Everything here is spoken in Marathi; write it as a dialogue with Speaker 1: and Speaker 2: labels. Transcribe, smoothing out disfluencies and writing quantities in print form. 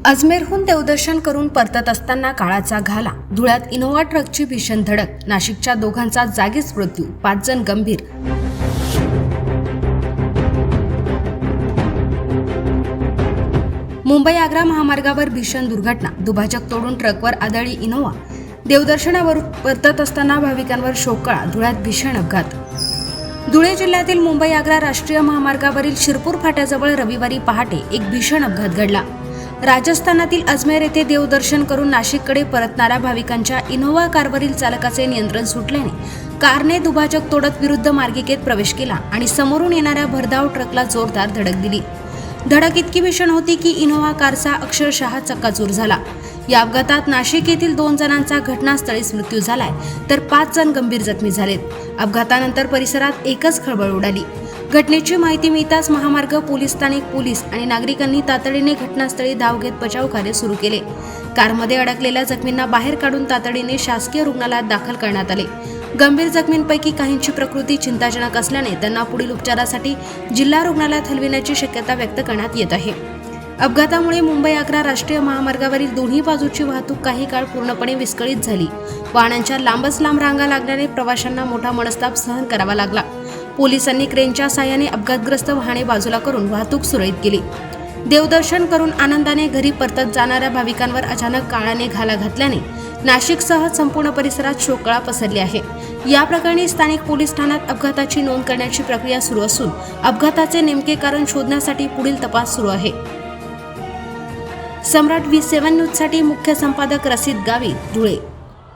Speaker 1: अजमेरहून देवदर्शन करून परतत असताना काळाचा घाला, धुळ्यात इनोव्हा ट्रकची भीषण धडक, नाशिकच्या दोघांचा जागीच मृत्यू, 5 जण गंभीर. मुंबई आग्रा महामार्गावर भीषण दुर्घटना, दुभाजक तोडून ट्रकवर आदळली इनोव्हा. देवदर्शनावर परतत असताना भाविकांवर शोककळा, धुळ्यात भीषण अपघात. धुळे जिल्ह्यातील मुंबई आग्रा राष्ट्रीय महामार्गावरील शिरपूर फाट्याजवळ रविवारी पहाटे एक भीषण अपघात घडला. राजस्थानातील अजमेर येथे देवदर्शन करून नाशिककडे परतणाऱ्या भाविकांच्या इनोव्हा कारवरील चालकाचे नियंत्रण सुटल्याने कारने दुभाजक तोडत विरुद्ध मार्गिकेत प्रवेश केला आणि समोरून येणाऱ्या भरधाव ट्रकला जोरदार धडक दिली. धडक इतकी भीषण होती की इनोव्हा कारचा अक्षरशः चक्काचूर झाला. या अपघातात नाशिक येथील 2 जणांचा घटनास्थळीच मृत्यू झालाय, तर 5 जण गंभीर जखमी झालेत. अपघातानंतर परिसरात एकच खळबळ उडाली. घटनेची माहिती मिळताच महामार्ग पोलीस, स्थानिक पोलीस आणि नागरिकांनी तातडीने घटनास्थळी धाव घेत बचाव कार्य सुरू केले. कारमध्ये अडकलेल्या जखमींना बाहेर काढून तातडीने शासकीय रुग्णालयात दाखल करण्यात आले. गंभीर जखमींपैकी काहींची प्रकृती चिंताजनक असल्याने त्यांना पुढील उपचारासाठी जिल्हा रुग्णालयात हलविण्याची शक्यता व्यक्त करण्यात येत आहे. अपघातामुळे मुंबई आग्रा राष्ट्रीय महामार्गावरील दोन्ही बाजूची वाहतूक काही काळ पूर्णपणे विस्कळीत झाली. वाहनांच्या लांबच लांब रांगा लागल्याने प्रवाशांना मोठा मनस्ताप सहन करावा लागला. पोलिसांनी क्रेनच्या साहाय्याने अपघातग्रस्त वाहने बाजूला करून वाहतूक सुरळीत केली. देवदर्शन करून आनंदाने घरी परतत जाणाऱ्या भाविकांवर अचानक काळाने घाला घातल्याने नाशिकसह संपूर्ण परिसरात शोककळा पसरली आहे. या प्रकरणी स्थानिक पोलीस ठाण्यात अपघाताची नोंद करण्याची प्रक्रिया सुरू असून अपघाताचे नेमके कारण शोधण्यासाठी पुढील तपास सुरू आहे. सम्राट V7 न्यूजसाठी मुख्य संपादक रसिद गावी, धुळे.